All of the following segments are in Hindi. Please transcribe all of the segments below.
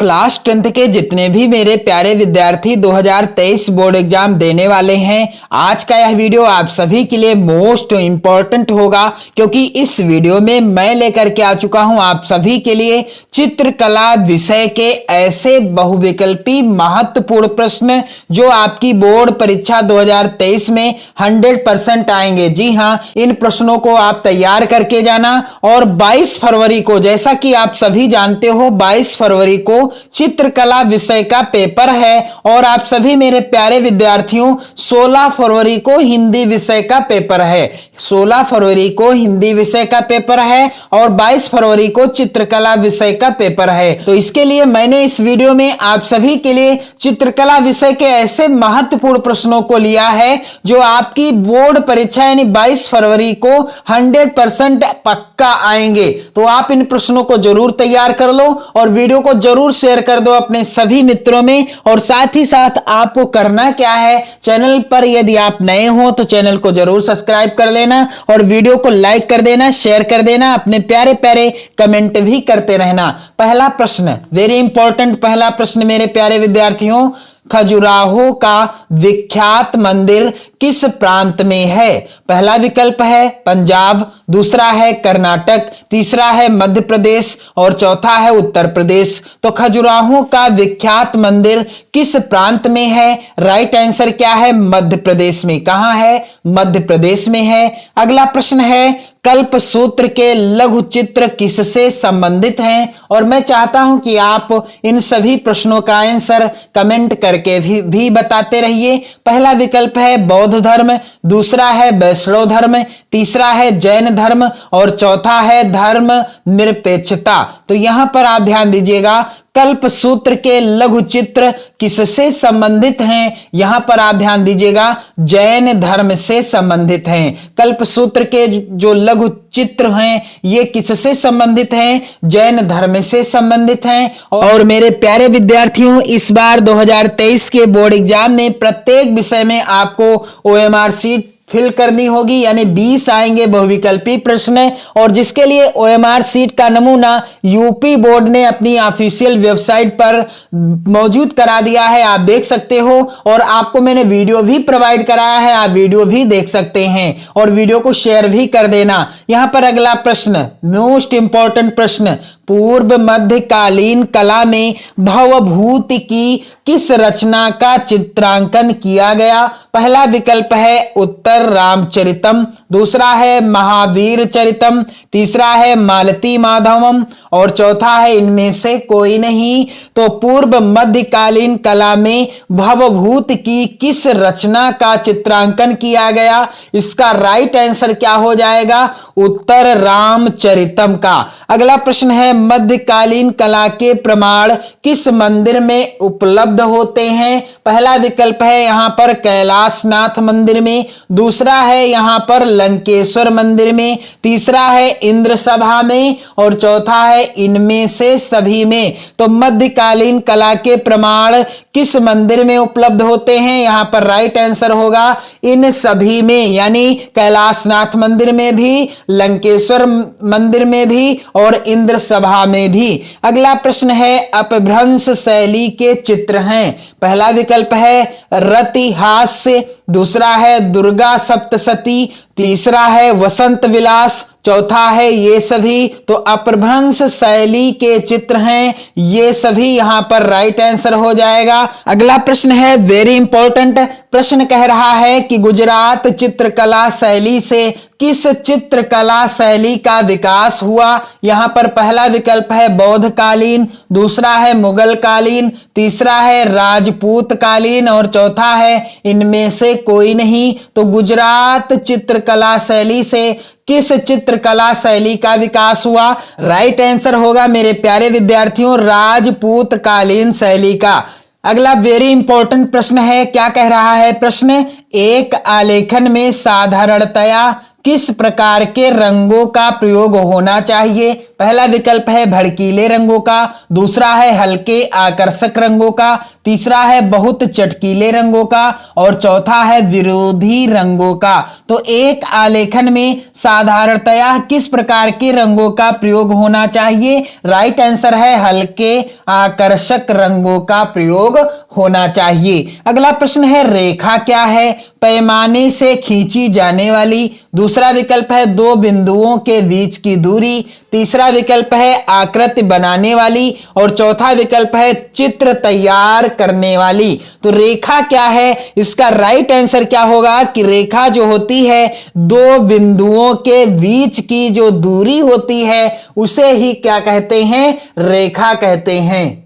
क्लास 10th के जितने भी मेरे प्यारे विद्यार्थी 2023 बोर्ड एग्जाम देने वाले हैं, आज का यह वीडियो आप सभी के लिए मोस्ट इंपॉर्टेंट होगा, क्योंकि इस वीडियो में मैं लेकर के आ चुका हूं आप सभी के लिए चित्रकला विषय के ऐसे बहुविकल्पी महत्वपूर्ण प्रश्न जो आपकी बोर्ड परीक्षा 2023 में 100% आएंगे। जी हां, इन प्रश्नों को आप तैयार करके जाना और 22 फरवरी को, जैसा कि आप सभी जानते हो, 22 फरवरी को चित्रकला विषय का पेपर है और आप सभी मेरे प्यारे विद्यार्थियों 16 फरवरी को हिंदी विषय का पेपर है। 16 फरवरी को हिंदी विषय का पेपर है और 22 फरवरी को चित्रकला विषय का पेपर है। तो इसके लिए मैंने इस वीडियो में आप सभी के लिए चित्रकला विषय के ऐसे महत्वपूर्ण प्रश्नों को लिया है जो आपकी बोर्ड परीक्षा यानी 22 फरवरी को 100% पक्का आएंगे। तो आप इन प्रश्नों को जरूर तैयार कर लो और वीडियो को जरूर शेयर कर दो अपने सभी मित्रों में। और साथ ही साथ आपको करना क्या है, चैनल पर यदि आप नए हो तो चैनल को जरूर सब्सक्राइब कर लेना और वीडियो को लाइक कर देना, शेयर कर देना, अपने प्यारे प्यारे कमेंट भी करते रहना। पहला प्रश्न, वेरी इंपॉर्टेंट पहला प्रश्न मेरे प्यारे विद्यार्थियों, खजुराहो का विख्यात मंदिर किस प्रांत में है? पहला विकल्प है पंजाब, दूसरा है कर्नाटक, तीसरा है मध्य प्रदेश और चौथा है उत्तर प्रदेश। तो खजुराहो का विख्यात मंदिर किस प्रांत में है? राइट आंसर क्या है? मध्य प्रदेश में। कहां है? मध्य प्रदेश में है। अगला प्रश्न है, कल्प सूत्र के लघु चित्र किससे संबंधित हैं? और मैं चाहता हूं कि आप इन सभी प्रश्नों का आंसर कमेंट करके भी बताते रहिए। पहला विकल्प है बौद्ध धर्म, दूसरा है वैष्णव धर्म, तीसरा है जैन धर्म और चौथा है धर्म निरपेक्षता। तो यहां पर आप ध्यान दीजिएगा, कल्प सूत्र के लघु चित्र किससे संबंधित हैं? यहां पर आप ध्यान दीजिएगा, जैन धर्म से संबंधित हैं। कल्प सूत्र के जो लघु चित्र हैं ये किससे संबंधित हैं? जैन धर्म से संबंधित हैं। और मेरे प्यारे विद्यार्थियों, इस बार 2023 के बोर्ड एग्जाम में प्रत्येक विषय में आपको OMR शीट फिल करनी होगी, यानी 20 आएंगे बहुविकल्पी प्रश्न, और जिसके लिए OMR शीट का नमूना यूपी बोर्ड ने अपनी ऑफिशियल वेबसाइट पर मौजूद करा दिया है, आप देख सकते हो। और आपको मैंने वीडियो भी प्रोवाइड कराया है, आप वीडियो भी देख सकते हैं और वीडियो को शेयर भी कर देना। यहां पर अगला प्रश्न, मोस्ट इंपॉर्टेंट प्रश्न, पूर्व मध्यकालीन कला में भवभूति की किस रचना का चित्रांकन किया गया? पहला विकल्प है उत्तर रामचरितम, दूसरा है महावीर चरितम, तीसरा है मालती माधवम और चौथा है इनमें से कोई नहीं। तो पूर्व मध्यकालीन कला में भवभूति की किस रचना का चित्रांकन किया गया? इसका राइट आंसर क्या हो जाएगा? उत्तर रामचरितम का। अगला प्रश्न है, मध्यकालीन कला के प्रमाण किस मंदिर में उपलब्ध होते हैं? पहला विकल्प है यहां पर कैलाशनाथ मंदिर में, दूसरा है यहां पर लंकेश्वर मंदिर में, तीसरा है इंद्र सभा में और चौथा है इनमें से सभी में। तो मध्यकालीन कला के प्रमाण किस मंदिर में उपलब्ध होते हैं? यहां पर राइट आंसर होगा इन सभी में, यानी कैलाशनाथ मंदिर में भी, लंकेश्वर मंदिर में भी और इंद्र सभा में भी। अगला प्रश्न है, अपभ्रंश शैली के चित्र हैं। पहला विकल्प है रतिहास्य, दूसरा है दुर्गा सप्तशती, तीसरा है वसंत विलास, चौथा है ये सभी। तो अपभ्रंश शैली के चित्र हैं ये सभी, यहां पर राइट आंसर हो जाएगा। अगला प्रश्न है वेरी इंपॉर्टेंट प्रश्न, कह रहा है कि गुजरात चित्रकला शैली से किस चित्रकला शैली का विकास हुआ? यहां पर पहला विकल्प है बौद्ध कालीन, दूसरा है मुगल कालीन, तीसरा है राजपूत कालीन और चौथा है इनमें से कोई नहीं। तो गुजरात चित्रकला शैली से किस चित्रकला शैली का विकास हुआ? राइट आंसर होगा मेरे प्यारे विद्यार्थियों राजपूत कालीन शैली का। अगला वेरी इंपॉर्टेंट प्रश्न है, क्या कह रहा है प्रश्न? एक आलेखन में साधारणतया किस प्रकार के रंगों का प्रयोग होना चाहिए? पहला विकल्प है भड़कीले रंगों का, दूसरा है हल्के आकर्षक रंगों का, तीसरा है बहुत चटकीले रंगों का और चौथा है विरोधी रंगों का। तो एक आलेखन में साधारणतया किस प्रकार के रंगों का प्रयोग होना चाहिए? राइट आंसर है हल्के आकर्षक रंगों का प्रयोग होना चाहिए। अगला प्रश्न है रेखा क्या है? पैमाने से खींची जाने वाली, दूसरा विकल्प है दो बिंदुओं के बीच की दूरी, तीसरा विकल्प है आकृति बनाने वाली और चौथा विकल्प है चित्र तैयार करने वाली। तो रेखा क्या है? इसका राइट आंसर क्या होगा कि रेखा जो होती है दो बिंदुओं के बीच की जो दूरी होती है उसे ही क्या कहते हैं? रेखा कहते हैं।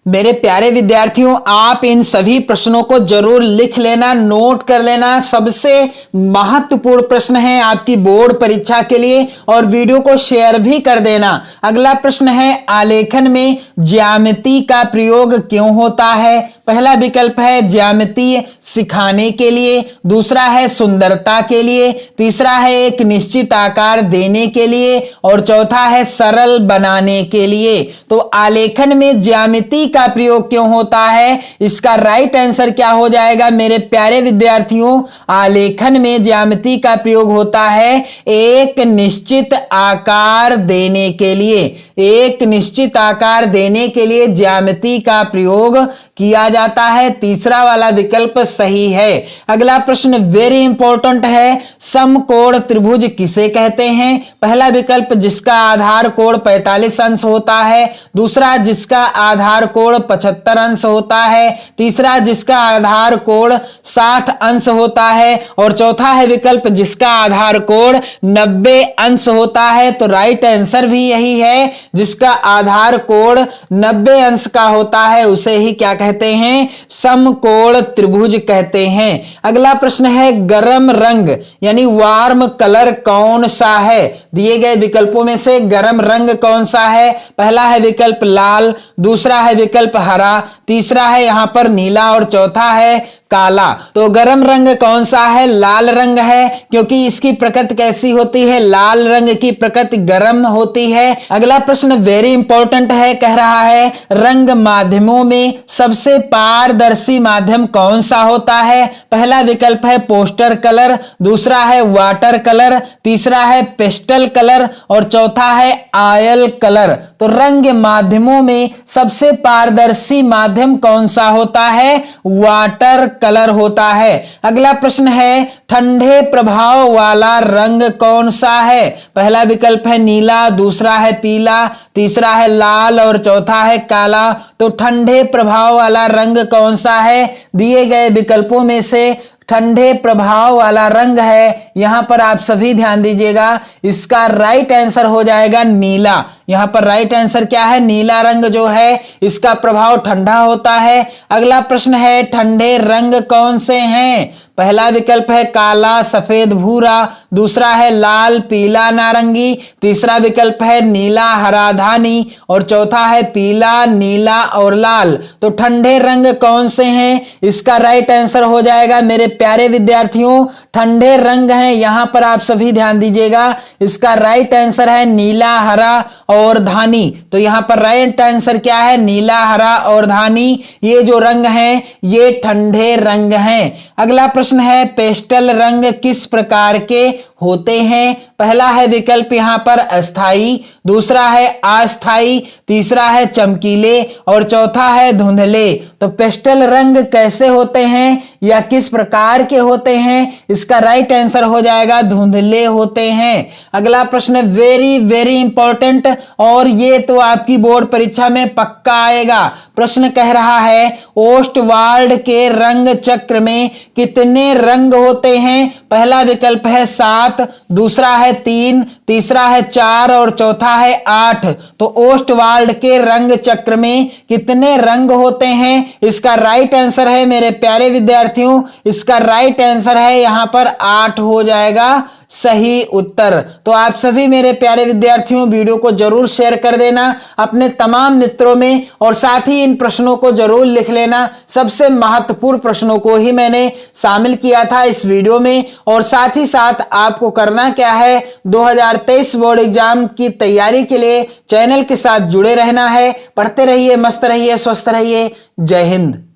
मेरे प्यारे विद्यार्थियों, आप इन सभी प्रश्नों को जरूर लिख लेना, नोट कर लेना। सबसे महत्वपूर्ण प्रश्न है आपकी बोर्ड परीक्षा के लिए और वीडियो को शेयर भी कर देना। अगला प्रश्न है आलेखन में ज्यामिति का प्रयोग क्यों होता है? पहला विकल्प है ज्यामिति सिखाने के लिए, दूसरा है सुंदरता के लिए, तीसरा है एक निश्चित आकार देने के लिए और चौथा है सरल बनाने के लिए। तो आलेखन में ज्यामिति का प्रयोग क्यों होता है? इसका राइट आंसर क्या हो जाएगा मेरे प्यारे विद्यार्थियों? आलेखन में ज्यामिति का प्रयोग होता है एक निश्चित आकार देने के लिए। एक निश्चित आकार देने के लिए ज्यामिति का प्रयोग किया जाता है। तीसरा वाला विकल्प सही है। अगला प्रश्न वेरी इंपॉर्टेंट है, समकोण त्रिभुज किसे कहते हैं? पहला विकल्प जिसका आधार कोण 45 अंश होता है, दूसरा जिसका आधार कोण 75 अंश होता है, तीसरा जिसका आधार कोण 60 अंश होता है और चौथा है विकल्प जिसका आधार कोण 90 अंश होता है। तो राइट आंसर भी यही है, जिसका आधार कोण 90 अंश का होता है उसे ही क्या कहते हैं? समकोण त्रिभुज कहते हैं। अगला प्रश्न है गर्म रंग यानी वार्म कलर कौन सा है? दिए गए विकल्पों में से गर्म रंग कौन सा है? पहला है विकल्प लाल, दूसरा है विकल्प हरा, तीसरा है यहां पर नीला और चौथा है काला। तो गर्म रंग कौन सा है? लाल रंग है, क्योंकि इसकी प्रकृति कैसी होती है? लाल रंग की प्रकृति गर्म होती है। अगला प्रश्न वेरी इंपॉर्टेंट है, कह रहा है रंग माध्यमों में सबसे पारदर्शी माध्यम कौन सा होता है? पहला विकल्प है पोस्टर कलर, दूसरा है वाटर कलर, तीसरा है पेस्टल कलर और चौथा है ऑयल कलर। तो रंग माध्यमों में सबसे पारदर्शी माध्यम कौन सा होता है? वाटर कलर होता है। अगला प्रश्न है ठंडे प्रभाव वाला रंग कौन सा है? पहला विकल्प है नीला, दूसरा है पीला, तीसरा है लाल और चौथा है काला। तो ठंडे प्रभाव वाला रंग कौन सा है? दिए गए विकल्पों में से ठंडे प्रभाव वाला रंग है, यहां पर आप सभी ध्यान दीजिएगा, इसका राइट आंसर हो जाएगा नीला। यहां पर राइट आंसर क्या है? नीला रंग जो है इसका प्रभाव ठंडा होता है। अगला प्रश्न है ठंडे रंग कौन से हैं? पहला विकल्प है काला, सफेद, भूरा, दूसरा है लाल, पीला, नारंगी, तीसरा विकल्प है नीला, हरा, धानी और चौथा है पीला, नीला और लाल। तो ठंडे रंग कौन से हैं? इसका राइट आंसर हो जाएगा मेरे प्यारे विद्यार्थियों ठंडे रंग हैं। यहां पर आप सभी ध्यान दीजिएगा, इसका राइट आंसर है नीला, हरा और धानी। तो यहां पर राइट आंसर क्या है? नीला, हरा और धानी, ये जो रंग हैं ये ठंडे रंग हैं। अगला प्रश्न है पेस्टल रंग किस प्रकार के होते हैं? पहला है विकल्प यहां पर अस्थाई, दूसरा है अस्थाई, तीसरा है चमकीले और चौथा है धुंधले। तो पेस्टल रंग कैसे होते हैं या किस प्रकार के होते हैं? इसका राइट आंसर हो जाएगा धुंधले होते हैं। अगला प्रश्न वेरी वेरी इंपॉर्टेंट और ये तो आपकी बोर्ड परीक्षा में पक्का आएगा। प्रश्न कह रहा है ओस्टवाल्ड के रंग चक्र में कितने रंग होते हैं? पहला विकल्प है 7, दूसरा है 3, तीसरा है 4 और चौथा है 8। तो ओस्टवाल्ड के रंग चक्र में कितने रंग होते हैं? इसका राइट आंसर है मेरे प्यारे विद्यार्थियों, इसका राइट आंसर है यहां पर 8 हो जाएगा। सही उत्तर। तो आप सभी मेरे प्यारे विद्यार्थियों वीडियो को जरूर शेयर कर देना अपने तमाम मित्रों में और साथ ही इन प्रश्नों को जरूर लिख लेना। सबसे महत्वपूर्ण प्रश्नों को ही मैंने शामिल किया था इस वीडियो में। और साथ ही साथ आपको करना क्या है, 2023 बोर्ड एग्जाम की तैयारी के लिए चैनल के साथ जुड़े रहना है। पढ़ते रहिए, मस्त रहिए, स्वस्थ रहिए। जय हिंद।